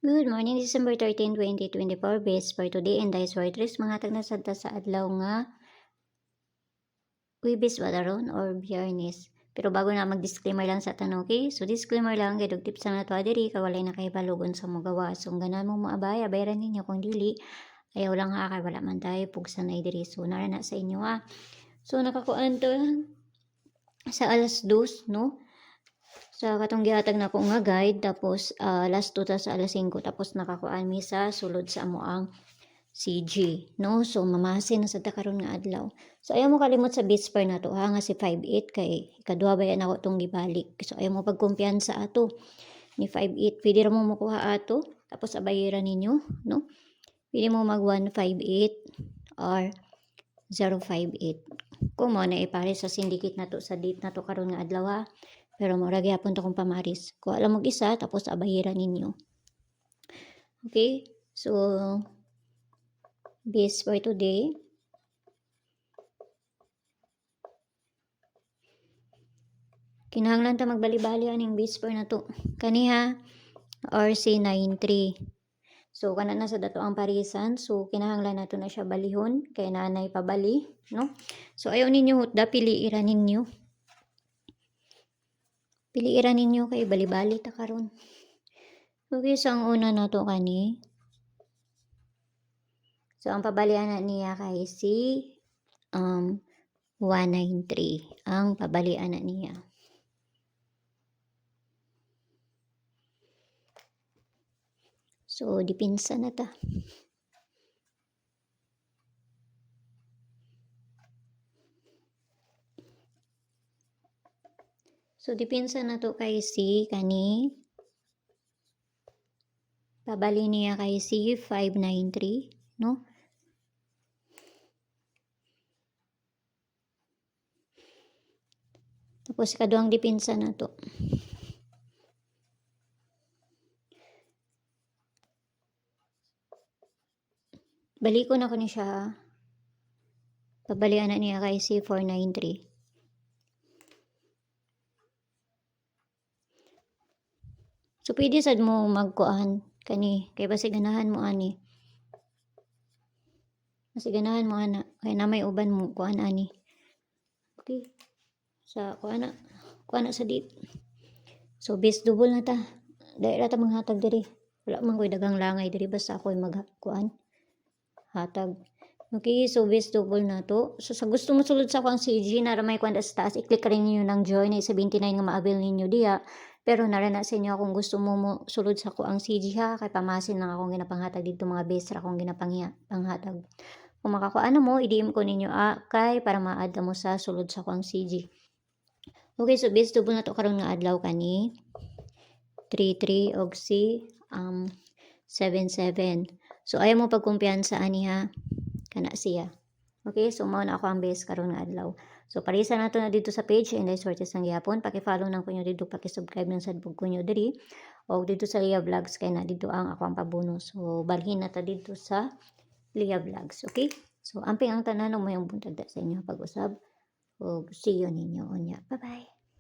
Good morning, December 13, 2024, base for today and dice for tres mga tag nasabta sa adlaw nga Huwebes ba daron or Biyernes. Pero bago na mag-disclaimer lang sa tanong, okay? So disclaimer lang, gadog tips sa natwa diri, kawalay na kahibalogon sa mga gawa. So ganan mo maabay, abayran ninyo kung dili. Ayaw lang ha, kay wala man tayo, pugsa na diri. So nara na sa inyo ha. So nakakuan to sa alas 2, no? Sa katong gihatag na ko nga guide, tapos last 2 ta sa alas 5, tapos nakakuan mi sa sulod sa amo ang CG, no? So mamasin na sa karon nga adlaw. So ayaw mo kalimot sa beats per na to ha, nga si 5-8 kay ikaduha ba yan ako tong gibalik. So ayaw mo pagkumpiyansa ato ni 5-8, pwede ra mo makuha ato, tapos abayiran ninyo, no? Pwede mo mag 158 or 058. Kung mo na ipare sa syndicate na to sa date na to karon nga adlaw ha. Pero mura gyapon to kung pamaris. Kuha lang mag isa tapos abayiran ninyo. Okay? So base for today. Kinahanglan ta magbali-bali aning base for na to. Kaniha RC93. So kana na sa dato ang parisan. So kinahanglan nato na siya balihon kay nanay pabali, no? So ayaw ninyo hutda, piliiran ninyo. Piliiran ninyo kay bali-bali ta karon. Okay, so ang una nato kani. So ang pabalian na niya kay si 193 ang pabalian na niya. So dipinsa na ta. So dipinsa na to kay si kani pabali niya kay si 593, no? Tapos kaduang dipinsa na to. Baliko na ko ni siya. Pabalian na niya kay si 493. So pwede sad mo magkuan kani kay basi ganahan mo ani. Basi ganahan mo ana kay na may uban mo kuan ani. Okay. Sa kuan na sa date. So base double na ta. Dahil ta manghatag diri. Wala man koy dagang langay diri basta ako'y magkuan hatag. Okay, so base double na to. So sa gusto mo sulod sa akong CG na may kwanda sa taas, i-click rin niyo ng join ay 79 nga ma-avail ninyo diha. Pero narana sa inyo kung gusto mo sulod sa ko ang CG ha, kay pamasin lang akong ginapanghatag dito mga base ra akong ginapanghatag. Kung makakuan mo, i-DM ko ninyo kay para ma-add mo sa sulod sa ko ang CG. Okay, so base double na to karon nga adlaw kani 33 og si 77. So ayaw mo pagkumpiyansa ani ha, kana siya. Okay, so mao na ako ang base karon nga adlaw. So parisa na to na dito sa page and Sortes ng Gihapon. Paki-follow nang kunyo dito, paki-subscribe nang sad pug kunyo diri. O dito sa Lia Vlogs kay na dito ang ako ang pabuno. So balhin na ta dito sa Lia Vlogs, okay? So amping ang tanan mo yung buntag sa inyo pag-usab. O see you ninyo unya. Bye-bye.